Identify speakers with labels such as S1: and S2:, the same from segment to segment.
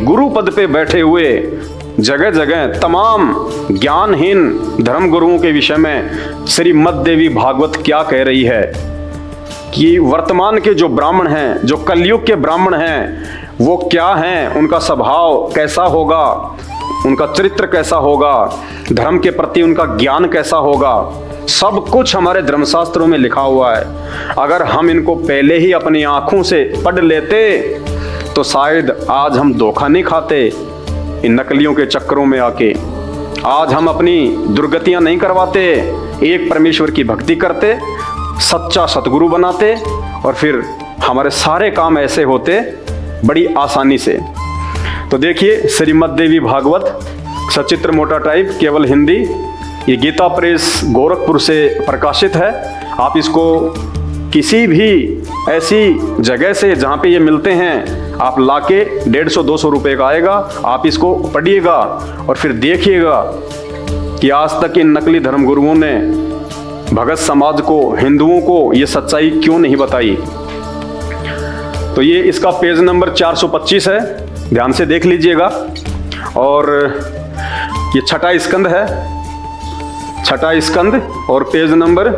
S1: गुरु पद पे बैठे हुए जगह जगह तमाम ज्ञानहीन धर्म गुरुओं के विषय में श्रीमद् देवी भागवत क्या कह रही है कि वर्तमान के जो ब्राह्मण हैं, जो कलयुग के ब्राह्मण हैं, वो क्या हैं, उनका स्वभाव कैसा होगा, उनका चरित्र कैसा होगा, धर्म के प्रति उनका ज्ञान कैसा होगा, सब कुछ हमारे धर्मशास्त्रों में लिखा हुआ है। अगर हम इनको पहले ही अपनी आंखों से पढ़ लेते तो शायद आज हम धोखा नहीं खाते इन नकलियों के चक्करों में आके। आज हम अपनी दुर्गतियां नहीं करवाते, एक परमेश्वर की भक्ति करते, सच्चा सतगुरु बनाते और फिर हमारे सारे काम ऐसे होते बड़ी आसानी से। तो देखिए श्रीमद् देवी भागवत सचित्र मोटा टाइप, केवल हिंदी, ये गीता प्रेस गोरखपुर से प्रकाशित है। आप इसको किसी भी ऐसी जगह से जहाँ पे ये मिलते हैं आप लाके 150-200 रुपये का आएगा। आप इसको पढ़िएगा और फिर देखिएगा कि आज तक इन नकली धर्मगुरुओं ने भगत समाज को, हिंदुओं को ये सच्चाई क्यों नहीं बताई। तो ये इसका पेज नंबर 425 है, ध्यान से देख लीजिएगा। और ये छठा स्कंद है, छठा स्कंद और पेज नंबर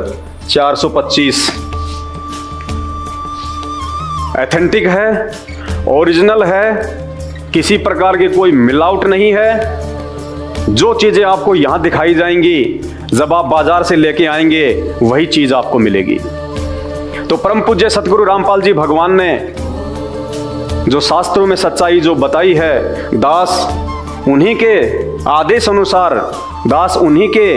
S1: 425। एथेंटिक है, ओरिजिनल है, किसी प्रकार की कोई मिलावट नहीं है। जो चीजें आपको यहां दिखाई जाएंगी जब आप बाजार से लेके आएंगे वही चीज आपको मिलेगी। तो परम पूज्य सतगुरु रामपाल जी भगवान ने जो शास्त्रों में सच्चाई जो बताई है, दास उन्हीं के आदेश अनुसार, दास उन्हीं के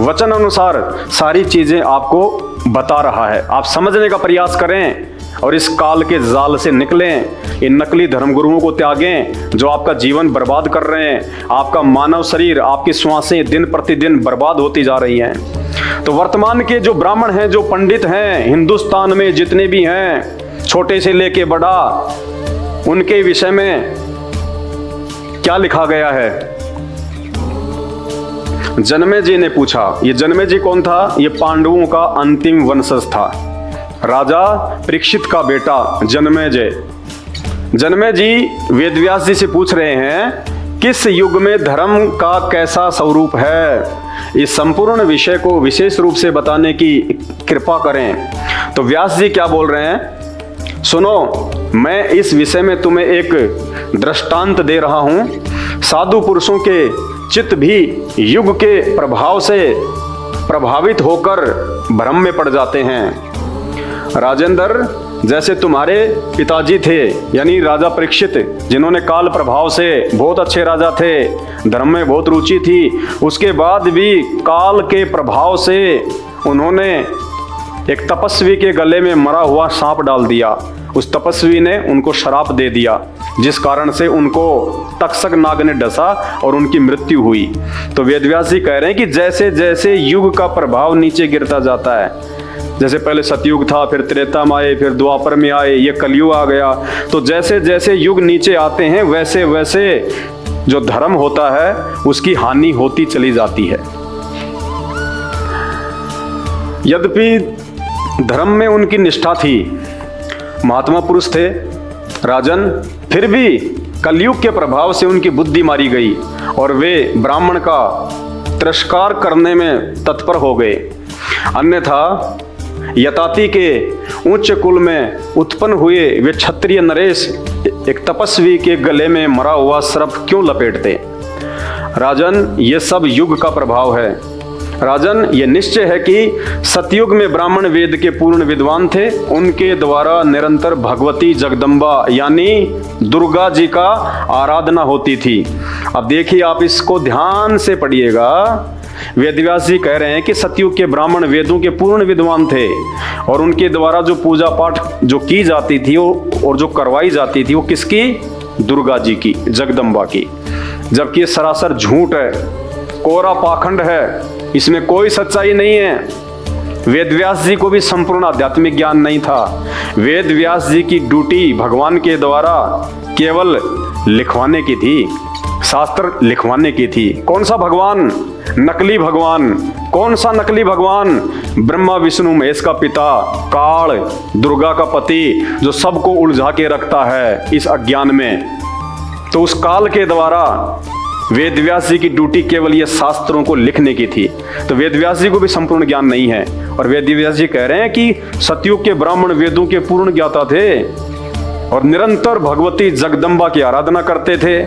S1: वचन अनुसार सारी चीजें आपको बता रहा है। आप समझने का प्रयास करें और इस काल के जाल से निकलें, इन नकली धर्मगुरुओं को त्यागें जो आपका जीवन बर्बाद कर रहे हैं। आपका मानव शरीर, आपकी श्वासें दिन प्रतिदिन बर्बाद होती जा रही हैं। तो वर्तमान के जो ब्राह्मण हैं, जो पंडित हैं हिंदुस्तान में जितने भी हैं, छोटे से लेके बड़ा, उनके विषय में क्या लिखा गया है। जन्मे जी ने पूछा, ये जन्मे जी कौन था? ये पांडवों का अंतिम वंशज था, राजा परीक्षित का बेटा जन्मेजय। जन्मे जी वेदव्यास जी से पूछ रहे हैं किस युग में धर्म का कैसा स्वरूप है, इस संपूर्ण विषय को विशेष रूप से बताने की कृपा करें। तो व्यास जी क्या बोल रहे हैं, सुनो, मैं इस विषय में तुम्हें एक दृष्टांत दे रहा हूं। साधु पुरुषों के चित्त भी युग के प्रभाव से प्रभावित होकर भ्रम में पड़ जाते हैं। राजेंद्र, जैसे तुम्हारे पिताजी थे यानी राजा परीक्षित, जिन्होंने काल प्रभाव से बहुत अच्छे राजा थे, धर्म में बहुत रुचि थी, उसके बाद भी काल के प्रभाव से उन्होंने एक तपस्वी के गले में मरा हुआ सांप डाल दिया। उस तपस्वी ने उनको श्राप दे दिया, जिस कारण से उनको तक्षक नाग ने डसा और उनकी मृत्यु हुई। तो वेदव्यास जी कह रहे हैं कि जैसे जैसे युग का प्रभाव नीचे गिरता जाता है, जैसे पहले सतयुग था, फिर त्रेता में आए, फिर द्वापर में आए, ये कलयुग आ गया, तो जैसे जैसे युग नीचे आते हैं वैसे वैसे जो धर्म होता है उसकी हानि होती चली जाती है। यद्यपि धर्म में उनकी निष्ठा थी, महात्मा पुरुष थे राजन, फिर भी कलयुग के प्रभाव से उनकी बुद्धि मारी गई और वे ब्राह्मण का तिरस्कार करने में तत्पर हो गए। अन्यथा यताति के उच्च कुल में उत्पन्न हुए वे क्षत्रिय नरेश एक तपस्वी के गले में मरा हुआ सर्प क्यों लपेटते? राजन, ये सब युग का प्रभाव है। राजन, ये निश्चय है कि सतयुग में ब्राह्मण वेद के पूर्ण विद्वान थे, उनके द्वारा निरंतर भगवती जगदम्बा यानी दुर्गा जी का आराधना होती थी। अब देखिए, आप इसको ध्यान से पढ़िएगा। वेदव्यास जी कह रहे हैं कि सतयुग के ब्राह्मण वेदों के पूर्ण विद्वान थे और उनके द्वारा जो पूजा पाठ जो की जाती थी और जो करवाई जाती थी वो किसकी? दुर्गा जी की, जगदम्बा की। जबकि ये सरासर झूठ है, कोरा पाखंड है, इसमें कोई सच्चाई नहीं है। वेदव्यास जी को भी संपूर्ण आध्यात्मिक ज्ञान नहीं था। वेदव्यास जी की ड्यूटी भगवान के द्वारा केवल लिखवाने की थी, शास्त्र लिखवाने की थी। कौन सा भगवान? नकली भगवान। कौन सा नकली भगवान? ब्रह्मा विष्णु महेश का पिता, काल, दुर्गा का पति, जो सबको उलझा के रखता है इस अज्ञान में। तो उस काल के द्वारा वेद व्यास जी की ड्यूटी केवल ये शास्त्रों को लिखने की थी। तो वेद व्यास जी को भी संपूर्ण ज्ञान नहीं है। और वेद व्यास जी कह रहे हैं कि सतयुग के ब्राह्मण वेदों के पूर्ण ज्ञाता थे और निरंतर भगवती जगदम्बा की आराधना करते थे।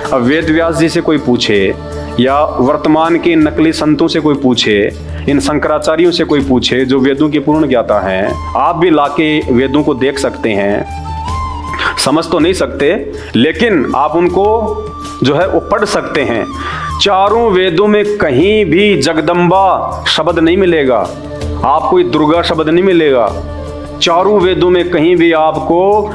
S1: अब वेद व्यास जी से कोई पूछे या वर्तमान के नकली संतों से कोई पूछे, इन शंकराचार्यों से कोई पूछे जो वेदों के पूर्ण ज्ञाता हैं, आप भी लाके वेदों को देख सकते हैं, समझ तो नहीं सकते लेकिन आप उनको जो है वो पढ़ सकते हैं। चारों वेदों में कहीं भी जगदम्बा शब्द नहीं मिलेगा, आपको कोई दुर्गा शब्द नहीं मिलेगा। चारों वेदों में कहीं भी आपको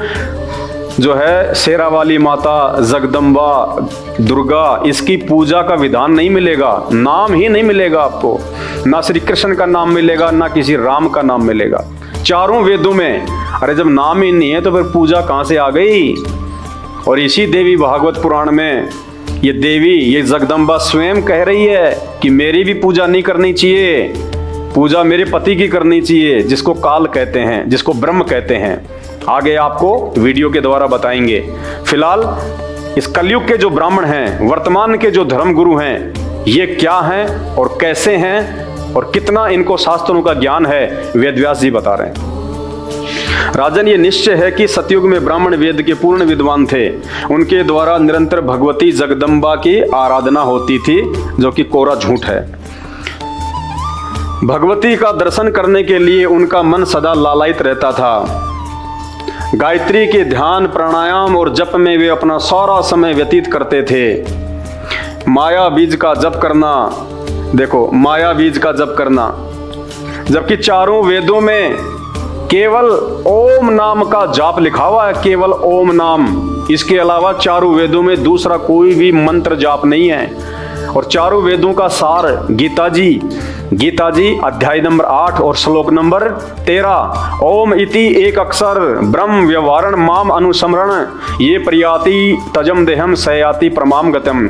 S1: जो है शेरा वाली माता, जगदम्बा, दुर्गा, इसकी पूजा का विधान नहीं मिलेगा, नाम ही नहीं मिलेगा आपको। ना श्री कृष्ण का नाम मिलेगा, ना किसी राम का नाम मिलेगा चारों वेदों में। अरे जब नाम ही नहीं है तो फिर पूजा कहाँ से आ गई? और इसी देवी भागवत पुराण में ये देवी, ये जगदम्बा स्वयं कह रही है कि मेरी भी पूजा नहीं करनी चाहिए, पूजा मेरे पति की करनी चाहिए, जिसको काल कहते हैं, जिसको ब्रह्म कहते हैं। आगे आपको वीडियो के द्वारा बताएंगे। फिलहाल इस कलयुग के जो ब्राह्मण हैं, वर्तमान के जो धर्म गुरु हैं, ये क्या हैं और कैसे हैं और कितना इनको शास्त्रों का ज्ञान है, वेद व्यास जी बता रहे हैं। राजन, ये निश्चय है कि सतयुग में ब्राह्मण वेद के पूर्ण विद्वान थे। उनके द्वारा निरंतर भगवती जगदम्बा की आराधना होती थी, जो कि कोरा झूठ है। भगवती का दर्शन करने के लिए उनका मन सदा लालायित रहता था। गायत्री के ध्यान, प्राणायाम और जप में वे अपना सारा समय व्यतीत करते थे। माया बीज का जप करना, देखो माया बीज का जप करना, जबकि चारों वेदों में केवल ओम नाम का जाप लिखा हुआ है, केवल ओम नाम। इसके अलावा चारों वेदों में दूसरा कोई भी मंत्र जाप नहीं है। और चारों वेदों का सार गीता जी अध्याय नंबर 8 और श्लोक नंबर 13, ओम इति एक अक्षर ब्रह्म व्यवहारण माम अनुसमरण ये प्रयाति तजम देहम सयाति प्रमाम गतम।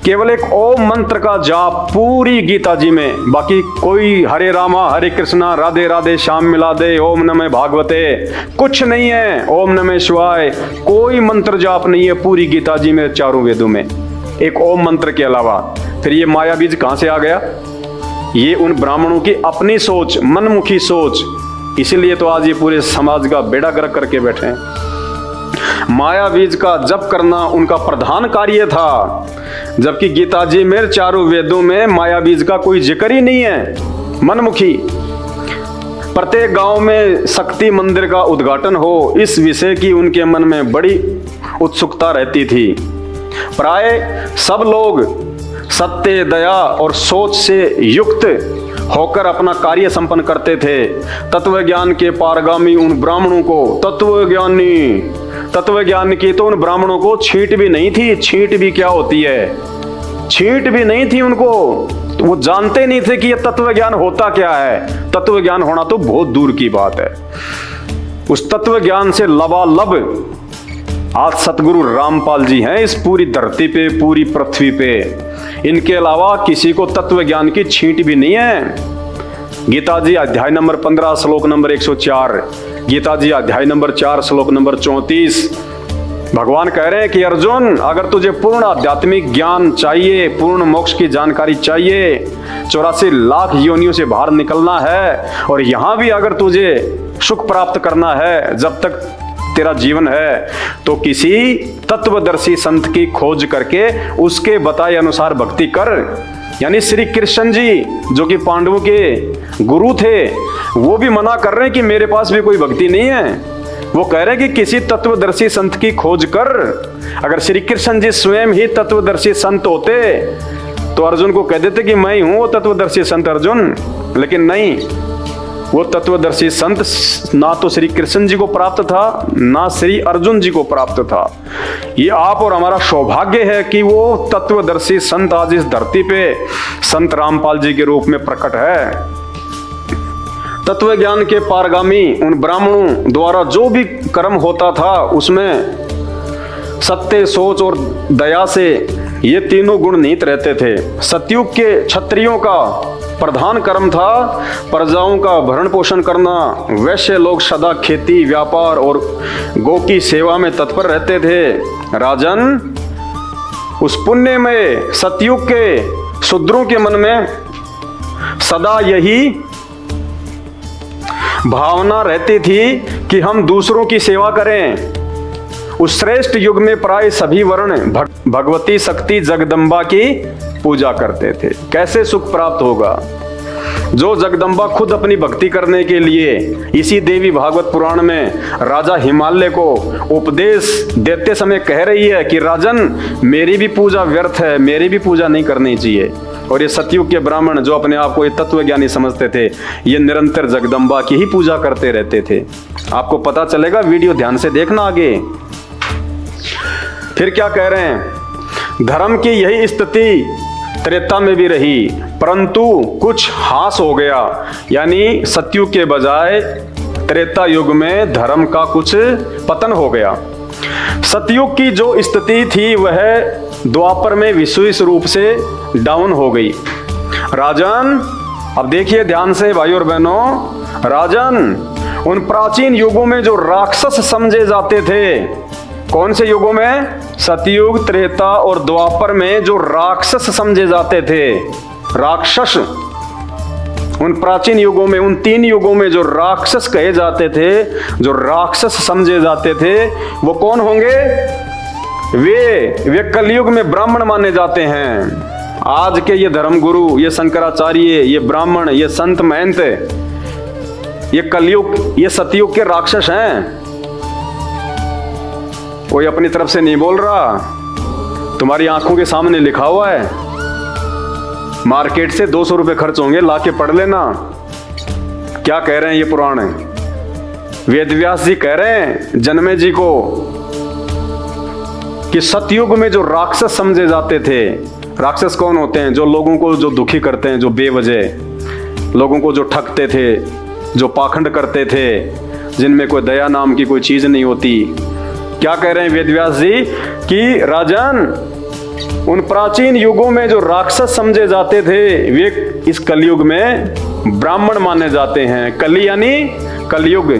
S1: केवल एक ओम मंत्र का जाप पूरी गीता जी में, बाकी कोई हरे रामा हरे कृष्णा राधे राधे श्याम मिला दे, ओम नमः भागवते, कुछ नहीं है। ओम नमः शिवाय कोई मंत्र जाप नहीं है पूरी गीता जी में, चारों वेदों में, एक ओम मंत्र के अलावा। फिर ये माया बीज कहां से आ गया? ये उन ब्राह्मणों की अपनी सोच, मनमुखी सोच, इसीलिए तो आज ये पूरे समाज का बेड़ा गर्क करके बैठे हैं। माया बीज का जप करना उनका प्रधान कार्य था, जबकि गीता जी में चारों वेदों में माया बीज का कोई जिक्र ही नहीं है। मनमुखी। प्रत्येक गांव में शक्ति मंदिर का उद्घाटन हो, इस विषय की उनके मन में बड़ी उत्सुकता रहती थी। प्राय सब लोग सत्य, दया और सोच से युक्त होकर अपना कार्य संपन्न करते थे। तत्व ज्ञान के पारगामी उन ब्राह्मणों को तत्व ज्ञान की तो उन ब्राह्मणों को छींट भी नहीं थी। छींट भी क्या होती है? छींट भी नहीं थी उनको, तो वो जानते नहीं थे कि ये तत्व ज्ञान होता क्या है। तत्व ज्ञान होना तो बहुत दूर की बात है। उस तत्व ज्ञान से लबालब आज सतगुरु रामपाल जी हैं इस पूरी धरती पे, पूरी पृथ्वी पे। इनके अलावा किसी को तत्व ज्ञान की छींट भी नहीं है। गीता जी अध्याय नंबर 15 श्लोक नंबर 104, गीता जी अध्याय नंबर 4 श्लोक नंबर 34, भगवान कह रहे हैं कि अर्जुन, अगर तुझे पूर्ण आध्यात्मिक ज्ञान चाहिए, पूर्ण मोक्ष की जानकारी चाहिए, 84 लाख योनियों से बाहर निकलना है, और यहां भी अगर तुझे सुख प्राप्त करना है जब तक तेरा जीवन है, तो किसी तत्वदर्शी संत की खोज करके उसके बताए अनुसार भक्ति कर। यानी श्री कृष्ण जी जो कि पांडवों के गुरु थे, वो भी मना कर रहे हैं कि मेरे पास भी कोई भक्ति नहीं है। वो कह रहे हैं कि किसी तत्वदर्शी संत की खोज कर। अगर श्री कृष्ण जी स्वयं ही तत्वदर्शी संत होते तो अर्जुन को कह देते कि मैं ही हूं वो तत्वदर्शी संत अर्जुन, लेकिन नहीं, वो तत्वदर्शी संत ना तो श्री कृष्ण जी को प्राप्त था, ना श्री अर्जुन जी को प्राप्त था। ये आप और हमारा सौभाग्य है कि वो तत्वदर्शी संत आज इस धरती पे संत रामपाल जी के रूप में प्रकट है। तत्व ज्ञान के पारगामी उन ब्राह्मणों द्वारा जो भी कर्म होता था, उसमें सत्य, सोच और दया से ये तीनों गुण निहित रहते थे। सतयुग के क्षत्रियों का प्रधान कर्म था प्रजाओं का भरण पोषण करना। वैश्य लोग सदा खेती, व्यापार और गौ की सेवा में तत्पर रहते थे। राजन, उस पुण्य में सतयुग के शूद्रों के मन में सदा यही भावना रहती थी कि हम दूसरों की सेवा करें। उस श्रेष्ठ युग में प्राय सभी वर्ण भगवती शक्ति जगदम्बा की पूजा करते थे। कैसे सुख प्राप्त होगा? जो जगदम्बा खुद अपनी भक्ति करने के लिए इसी देवी भागवत पुराण में राजा हिमालय को उपदेश देते समय कह रही है कि राजन, मेरी भी पूजा व्यर्थ है, मेरी भी पूजा नहीं करनी चाहिए। और ये सतयुग के ब्राह्मण जो अपने आप को ये तत्वज्ञानी समझते थे, ये निरंतर जगदम्बा की ही पूजा करते रहते थे। आपको पता चलेगा, वीडियो ध्यान से देखना आगे। फिर क्या कह रहे हैं? धर्म की यही स्थिति त्रेता में भी रही, परंतु कुछ हास हो गया। यानी सतयुग के बजाय त्रेता युग में धर्म का कुछ पतन हो गया। सतयुग की जो स्थिति थी वह द्वापर में विशेष रूप से डाउन हो गई। राजन, अब देखिए ध्यान से भाइयों और बहनों, राजन, उन प्राचीन युगों में जो राक्षस समझे जाते थे, कौन से युगों में? सतयुग, त्रेता और द्वापर में जो राक्षस समझे जाते थे, राक्षस, उन प्राचीन युगों में, उन 3 युगों में जो राक्षस कहे जाते थे, जो राक्षस समझे जाते थे, वो कौन होंगे? वे कलयुग में ब्राह्मण माने जाते हैं। आज के ये धर्मगुरु, ये शंकराचार्य, ये ब्राह्मण, ये संत महंत, ये कलयुग, ये सतयुग के राक्षस हैं। कोई अपनी तरफ से नहीं बोल रहा, तुम्हारी आंखों के सामने लिखा हुआ है। मार्केट से 200 रुपए खर्च होंगे, लाके पढ़ लेना। क्या कह रहे हैं ये पुराण? वेदव्यास जी कह रहे हैं जन्मे जी को कि सतयुग में जो राक्षस समझे जाते थे, राक्षस कौन होते हैं? जो लोगों को जो दुखी करते हैं, जो बेवजह लोगों को जो ठगते थे, जो पाखंड करते थे, जिनमें कोई दया नाम की कोई चीज नहीं होती। क्या कह रहे हैं वेदव्यास जी कि राजन, उन प्राचीन युगों में जो राक्षस समझे जाते थे, वे इस कलयुग में ब्राह्मण माने जाते हैं। कली यानी कलयुग,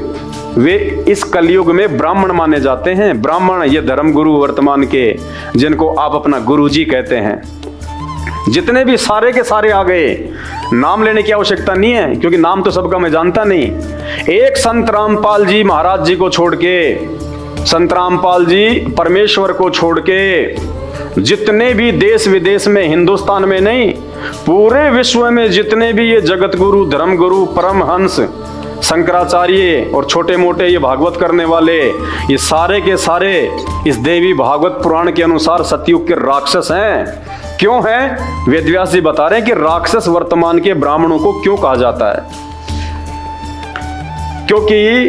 S1: वे इस कलयुग में ब्राह्मण माने जाते हैं। ब्राह्मण ये धर्मगुरु वर्तमान के, जिनको आप अपना गुरुजी कहते हैं। जितने भी सारे के सारे आ गए, नाम लेने की आवश्यकता नहीं है, क्योंकि नाम तो सबका मैं जानता नहीं। एक संत रामपाल जी महाराज जी को छोड़ के, संत रामपाल जी परमेश्वर को छोड़ के, जितने भी देश विदेश में, हिंदुस्तान में नहीं, पूरे विश्व में जितने भी ये जगत गुरु, धर्म गुरु, परमहंस, शंकराचार्य और छोटे मोटे ये भागवत करने वाले, ये सारे के सारे इस देवी भागवत पुराण के अनुसार सतयुग के राक्षस हैं। क्यों हैं? वेदव्यास जी बता रहे हैं कि राक्षस वर्तमान के ब्राह्मणों को क्यों कहा जाता है। क्योंकि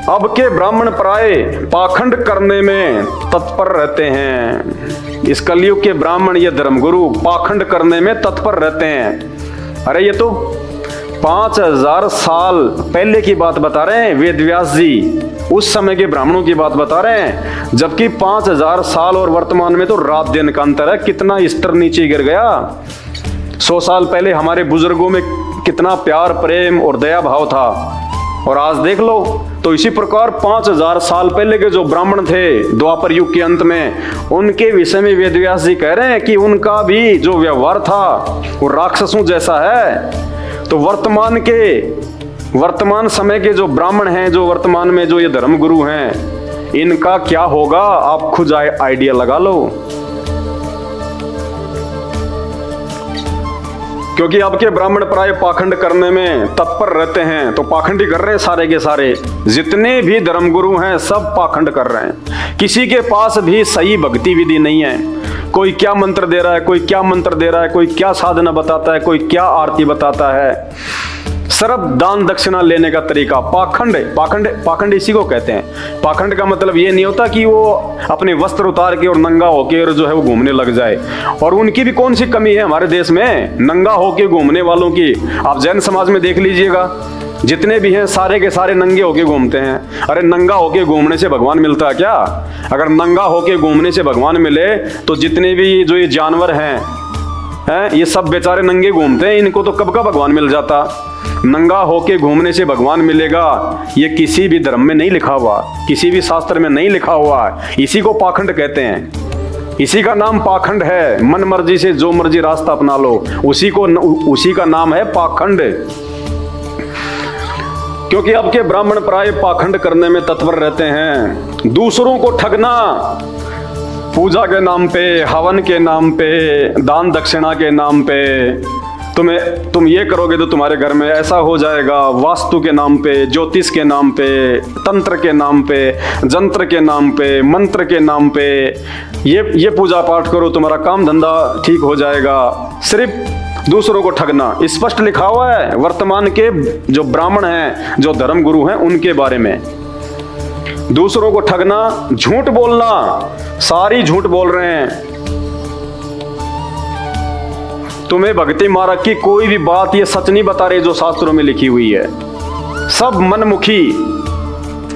S1: अब के ब्राह्मण प्राय पाखंड करने में तत्पर रहते हैं। इस कलयुग के ब्राह्मण, ये धर्मगुरु, पाखंड करने में तत्पर रहते हैं। अरे ये तो 5000 साल पहले की बात बता रहे हैं वेदव्यास जी, उस समय के ब्राह्मणों की बात बता रहे हैं। जबकि 5000 साल और वर्तमान में तो रात दिन का अंतर है। कितना स्तर नीचे गिर गया। 100 साल पहले हमारे बुजुर्गों में कितना प्यार, प्रेम और दया भाव था, और आज देख लो। तो इसी प्रकार 5000 साल पहले के जो ब्राह्मण थे द्वापर युग के अंत में, उनके विषय में वेदव्यास जी कह रहे हैं कि उनका भी जो व्यवहार था वो राक्षसों जैसा है। तो वर्तमान समय के जो ब्राह्मण हैं, जो वर्तमान में जो ये धर्मगुरु हैं, इनका क्या होगा आप खुद आइडिया लगा लो। क्योंकि अब के ब्राह्मण प्राय पाखंड करने में तत्पर रहते हैं। तो पाखंड ही कर रहे हैं सारे के सारे, जितने भी धर्मगुरु हैं सब पाखंड कर रहे हैं। किसी के पास भी सही भक्ति विधि नहीं है। कोई क्या मंत्र दे रहा है, कोई क्या मंत्र दे रहा है, कोई क्या साधना बताता है, कोई क्या आरती बताता है। सिर्फ दान दक्षिणा लेने का तरीका। पाखंड इसी को कहते हैं। पाखंड का मतलब ये नहीं होता कि वो अपने वस्त्र उतार के और नंगा होके और जो है वो घूमने लग जाए। और उनकी भी कौन सी कमी है हमारे देश में, नंगा होके घूमने वालों की। आप जैन समाज में देख लीजिएगा, जितने भी हैं सारे के सारे नंगे होके घूमते हैं। अरे नंगा होके घूमने से भगवान मिलता है क्या? अगर नंगा होके घूमने से भगवान मिले तो जितने भी जो ये जानवर हैं, हैं, ये सब बेचारे नंगे घूमते हैं, इनको तो कब का भगवान मिल जाता। नंगा होके घूमने से भगवान मिलेगा, ये किसी भी धर्म में नहीं लिखा हुआ, किसी भी शास्त्र में नहीं लिखा हुआ। इसी को पाखंड कहते हैं, इसी का नाम पाखंड है। मन मर्जी से जो मर्जी रास्ता अपना लो, उसी का नाम है पाखंड। क्योंकि अब के ब्राह्मण प्राय पाखंड करने में तत्पर रहते हैं। दूसरों को ठगना, पूजा के नाम पे, हवन के नाम पे, दान दक्षिणा के नाम पे, तुम ये करोगे तो तुम्हारे घर में ऐसा हो जाएगा, वास्तु के नाम पे, ज्योतिष के नाम पे, तंत्र के नाम पे, जंत्र के नाम पे, मंत्र के नाम पे, ये पूजा पाठ करो तुम्हारा काम धंधा ठीक हो जाएगा। सिर्फ दूसरों को ठगना स्पष्ट लिखा हुआ है वर्तमान के जो ब्राह्मण हैं, जो धर्म गुरु हैं, उनके बारे में। दूसरों को ठगना, झूठ बोलना, सारी झूठ बोल रहे हैं। तुम्हें भक्ति मार्ग की कोई भी बात ये सच नहीं बता रहे जो शास्त्रों में लिखी हुई है। सब मनमुखी,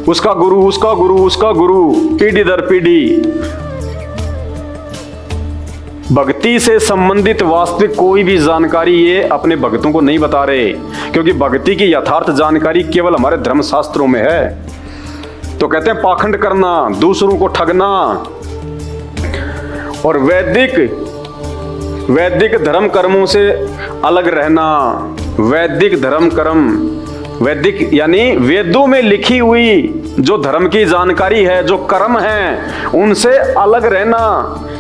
S1: उसका गुरु, उसका गुरु, उसका गुरु, पीढ़ी दर पीढ़ी। भक्ति से संबंधित वास्तविक कोई भी जानकारी ये अपने भक्तों को नहीं बता रहे, क्योंकि भक्ति की यथार्थ जानकारी केवल हमारे धर्म शास्त्रों में है। तो कहते हैं पाखंड करना, दूसरों को ठगना और वैदिक धर्म कर्मों से अलग रहना। वैदिक धर्म कर्म, वैदिक यानी वेदों में लिखी हुई जो धर्म की जानकारी है, जो कर्म है, उनसे अलग रहना।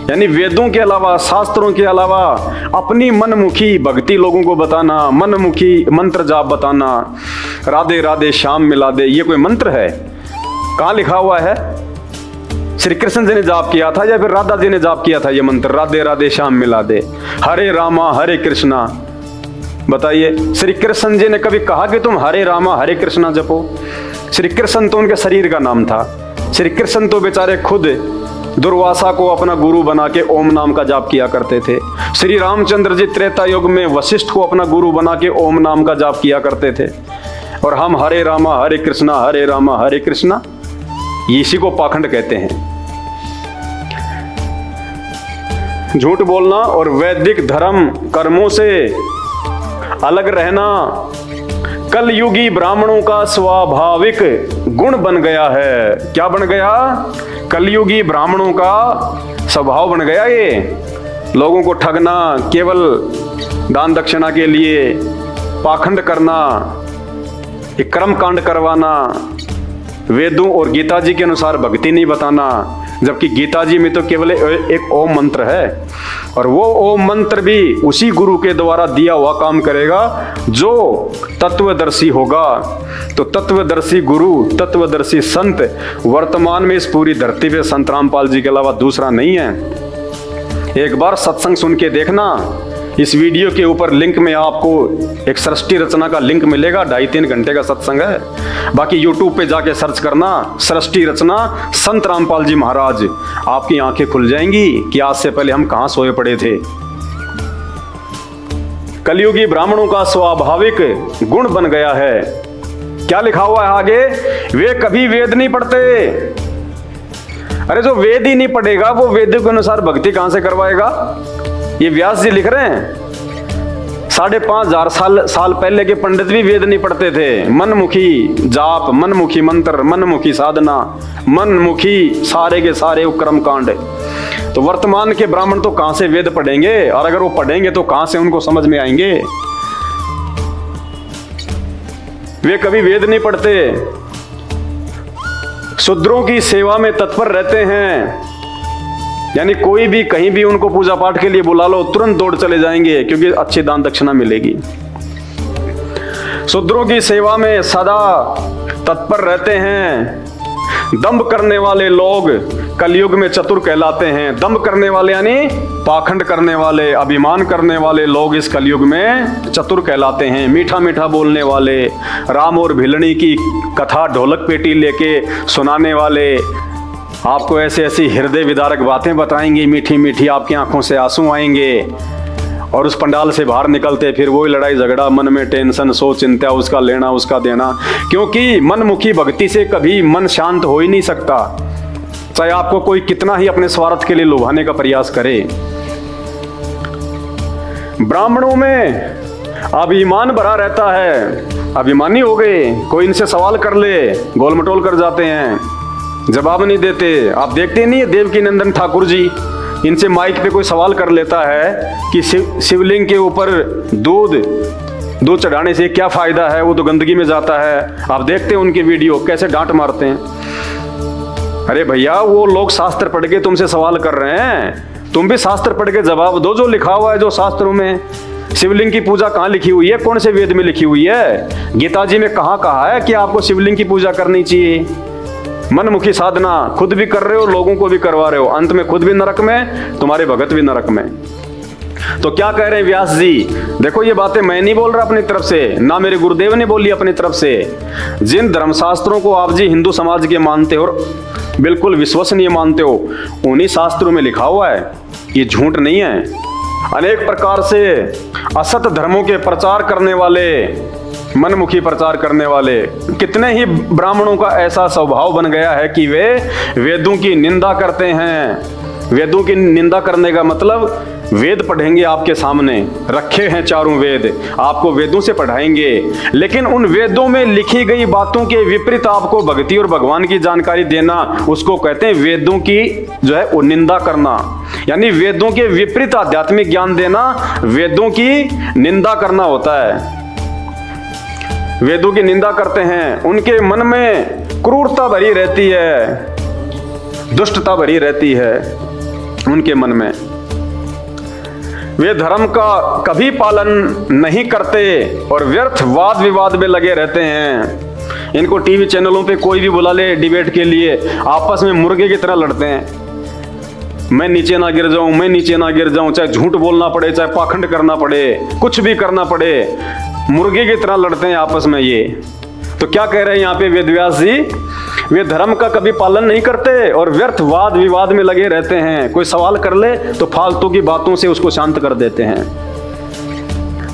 S1: यानी वेदों के अलावा, शास्त्रों के अलावा अपनी मनमुखी भक्ति लोगों को बताना, मनमुखी मंत्र जाप बताना। राधे राधे श्याम मिला दे, ये कोई मंत्र है? कहाँ लिखा हुआ है? श्री कृष्ण जी ने जाप किया था या फिर राधा जी ने जाप किया था ये मंत्र, राधे राधे श्याम मिला दे, हरे रामा हरे कृष्णा? बताइए, श्री कृष्ण जी ने कभी कहा कि तुम हरे रामा हरे कृष्णा जपो? श्री कृष्ण तो उनके शरीर का नाम था। श्री कृष्ण तो बेचारे खुद दुर्वासा को अपना गुरु बना के ओम नाम का जाप किया करते थे। श्री रामचंद्र जी त्रेता युग में वशिष्ठ को अपना गुरु बना के ओम नाम का जाप किया करते थे। और हम हरे रामा हरे कृष्णा, हरे रामा हरे कृष्णा, इसी को पाखंड कहते हैं। झूठ बोलना और वैदिक धर्म कर्मों से अलग रहना कलयुगी ब्राह्मणों का स्वाभाविक गुण बन गया है। क्या बन गया? कलयुगी ब्राह्मणों का स्वभाव बन गया। ये लोगों को ठगना, केवल दान दक्षिणा के लिए पाखंड करना, एक कर्म कांड करवाना, वेदों और गीता जी के अनुसार भक्ति नहीं बताना, जबकि गीता जी में तो केवल एक ओम मंत्र है और वो ओम मंत्र भी उसी गुरु के द्वारा दिया हुआ काम करेगा जो तत्वदर्शी होगा। तो तत्वदर्शी गुरु, तत्वदर्शी संत वर्तमान में इस पूरी धरती पे संत रामपाल जी के अलावा दूसरा नहीं है। एक बार सत्संग सुन के देखना। इस वीडियो के ऊपर लिंक में आपको एक सृष्टि रचना का लिंक मिलेगा, 2.5-3 घंटे का सत्संग है। बाकी यूट्यूब पे जाके सर्च करना सृष्टि रचना संत रामपाल जी महाराज, आपकी आंखें खुल जाएंगी कि आज से पहले हम कहां सोए पड़े थे। कलयुगी ब्राह्मणों का स्वाभाविक गुण बन गया है। क्या लिखा हुआ है आगे? वे कभी वेद नहीं पढ़ते। अरे जो वेद ही नहीं पढ़ेगा वो वेद के अनुसार भक्ति कहां से करवाएगा? ये व्यास जी लिख रहे हैं। 5,500 साल पहले के पंडित भी वेद नहीं पढ़ते थे। मनमुखी जाप, मनमुखी मंत्र, मनमुखी साधना, मनमुखी सारे के सारे उपक्रम कांड। तो वर्तमान के ब्राह्मण तो कहां से वेद पढ़ेंगे? और अगर वो पढ़ेंगे तो कहां से उनको समझ में आएंगे? वे कभी वेद नहीं पढ़ते, शूद्रों की सेवा में तत्पर रहते हैं। यानी कोई भी कहीं भी उनको पूजा पाठ के लिए बुला लो तुरंत दौड़ चले जाएंगे, क्योंकि अच्छी दान दक्षिणा मिलेगी। शूद्रों की सेवा में सदा तत्पर रहते हैं। दंभ करने वाले लोग कलयुग में चतुर कहलाते हैं। दंभ करने वाले यानी पाखंड करने वाले, अभिमान करने वाले लोग इस कलयुग में चतुर कहलाते हैं। मीठा मीठा बोलने वाले, राम और भिलनी की कथा ढोलक पेटी लेके सुनाने वाले, आपको ऐसे ऐसी हृदय विदारक बातें बताएंगे, मीठी मीठी, आपकी आंखों से आंसू आएंगे। और उस पंडाल से बाहर निकलते फिर वही लड़ाई झगड़ा, मन में टेंशन, सो चिंता, उसका लेना उसका देना। क्योंकि मनमुखी भक्ति से कभी मन शांत हो ही नहीं सकता, चाहे आपको कोई कितना ही अपने स्वार्थ के लिए लुभाने का प्रयास करे। ब्राह्मणों में अभिमान भरा रहता है, अभिमानी हो गए, कोई इनसे सवाल कर ले गोल मटोल कर जाते हैं, जवाब नहीं देते। आप देखते नहीं है देवकी नंदन ठाकुर जी, इनसे माइक पे कोई सवाल कर लेता है कि शिवलिंग के ऊपर दूध चढ़ाने से क्या फायदा है, वो तो गंदगी में जाता है। आप देखते हैं उनके वीडियो कैसे डांट मारते हैं। अरे भैया, वो लोग शास्त्र पढ़ के तुमसे सवाल कर रहे हैं, तुम भी शास्त्र पढ़ के जवाब दो जो लिखा हुआ है, जो शास्त्रों में। शिवलिंग की पूजा कहाँ लिखी हुई है, कौन से वेद में लिखी हुई है? गीता जी में कहाँ कहा है कि आपको शिवलिंग की पूजा करनी चाहिए? मनमुखी साधना खुद भी कर रहे हो, लोगों को भी करवा रहे हो, अंत में खुद भी नरक में, तुम्हारे भगत भी नरक में। तो क्या कह रहे हैं व्यास जी? देखो, ये बातें मैं नहीं बोल रहा अपनी तरफ से, ना मेरे गुरुदेव ने बोली अपनी तरफ से। जिन धर्मशास्त्रों को आप जी हिंदू समाज के मानते हो और बिल्कुल विश्वसनीय मानते हो, उन्हीं शास्त्रों में लिखा हुआ है, ये झूठ नहीं है। अनेक प्रकार से असत धर्मों के प्रचार करने वाले, मनमुखी प्रचार करने वाले, कितने ही ब्राह्मणों का ऐसा स्वभाव बन गया है कि वे वेदों की निंदा करते हैं। वेदों की निंदा करने का मतलब, वेद पढ़ेंगे आपके सामने, रखे हैं चारों वेद, आपको वेदों से पढ़ाएंगे, लेकिन उन वेदों में लिखी गई बातों के विपरीत आपको भक्ति और भगवान की जानकारी देना, उसको कहते हैं वेदों की जो है वो निंदा करना। यानी वेदों के विपरीत आध्यात्मिक ज्ञान देना वेदों की निंदा करना होता है। वेदों की निंदा करते हैं, उनके मन में क्रूरता भरी रहती है, दुष्टता भरी रहती है उनके मन में। वे धर्म का कभी पालन नहीं करते और व्यर्थ वाद विवाद में लगे रहते हैं। इनको टीवी चैनलों पे कोई भी बुला ले डिबेट के लिए, आपस में मुर्गे की तरह लड़ते हैं। मैं नीचे ना गिर जाऊं, मैं नीचे ना गिर जाऊं, चाहे झूठ बोलना पड़े, चाहे पाखंड करना पड़े, कुछ भी करना पड़े, मुर्गे की तरह लड़ते हैं आपस में ये। तो क्या कह रहे हैं यहाँ पे वेदव्यास जी? वे धर्म का कभी पालन नहीं करते और व्यर्थ वाद विवाद में लगे रहते हैं। कोई सवाल कर ले तो फालतू की बातों से उसको शांत कर देते हैं।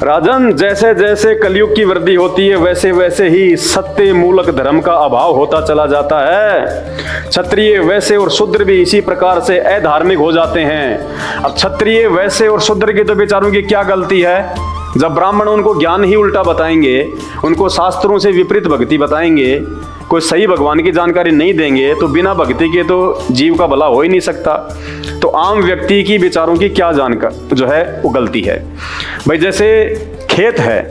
S1: राजन, जैसे जैसे कलयुग की वृद्धि होती है, वैसे वैसे ही सत्य मूलक धर्म का अभाव होता चला जाता है। क्षत्रिय, वैश्य और शूद्र भी इसी प्रकार से अधार्मिक हो जाते हैं। अब क्षत्रिय, वैश्य और शूद्र की तो बेचारों की क्या गलती है? जब ब्राह्मण उनको ज्ञान ही उल्टा बताएंगे, उनको शास्त्रों से विपरीत भक्ति बताएंगे, कोई सही भगवान की जानकारी नहीं देंगे, तो बिना भक्ति के तो जीव का भला हो ही नहीं सकता। तो आम व्यक्ति की बेचारों की क्या जानकर जो है वो गलती है? भाई, जैसे खेत है,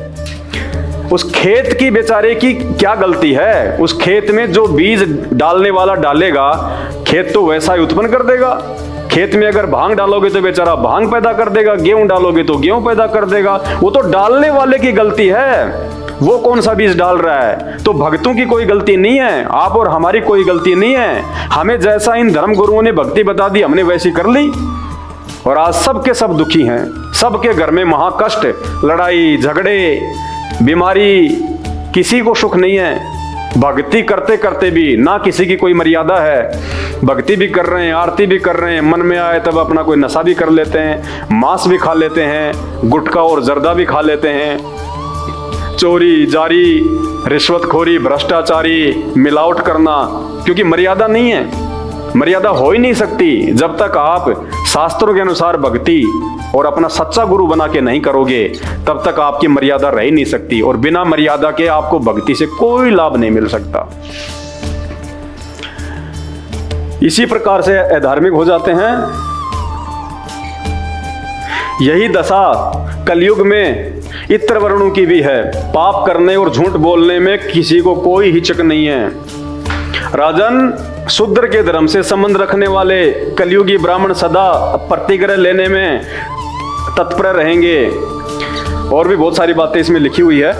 S1: उस खेत की बेचारे की क्या गलती है? उस खेत में जो बीज डालने वाला डालेगा, खेत तो वैसा ही उत्पन्न कर देगा। खेत में अगर भांग डालोगे तो बेचारा भांग पैदा कर देगा, गेहूं डालोगे तो गेहूं पैदा कर देगा। वो तो डालने वाले की गलती है, वो कौन सा बीज डाल रहा है। तो भक्तों की कोई गलती नहीं है, आप और हमारी कोई गलती नहीं है। हमें जैसा इन धर्म गुरुओं ने भक्ति बता दी, हमने वैसी कर ली, और आज सबके सब दुखी हैं। सबके घर में महाकष्ट, लड़ाई झगड़े, बीमारी, किसी को सुख नहीं है। भक्ति करते करते भी ना किसी की कोई मर्यादा है। भक्ति भी कर रहे हैं, आरती भी कर रहे हैं, मन में आए तब अपना कोई नशा भी कर लेते हैं, मांस भी खा लेते हैं, गुटखा और जर्दा भी खा लेते हैं, चोरी जारी, रिश्वतखोरी, भ्रष्टाचारी, मिलावट करना, क्योंकि मर्यादा नहीं है। मर्यादा हो ही नहीं सकती जब तक आप शास्त्रों के अनुसार भक्ति और अपना सच्चा गुरु बना के नहीं करोगे, तब तक आपकी मर्यादा रह ही नहीं सकती, और बिना मर्यादा के आपको भक्ति से कोई लाभ नहीं मिल सकता। इसी प्रकार से अधार्मिक हो जाते हैं। यही दशा कलयुग में इतर वर्णों की भी है। पाप करने और झूठ बोलने में किसी को कोई हिचक नहीं है। राजन, शूद्र के धर्म से संबंध रखने वाले कलयुगी ब्राह्मण सदा प्रतिग्रह लेने में तत्पर रहेंगे। और भी बहुत सारी बातें इसमें लिखी हुई है।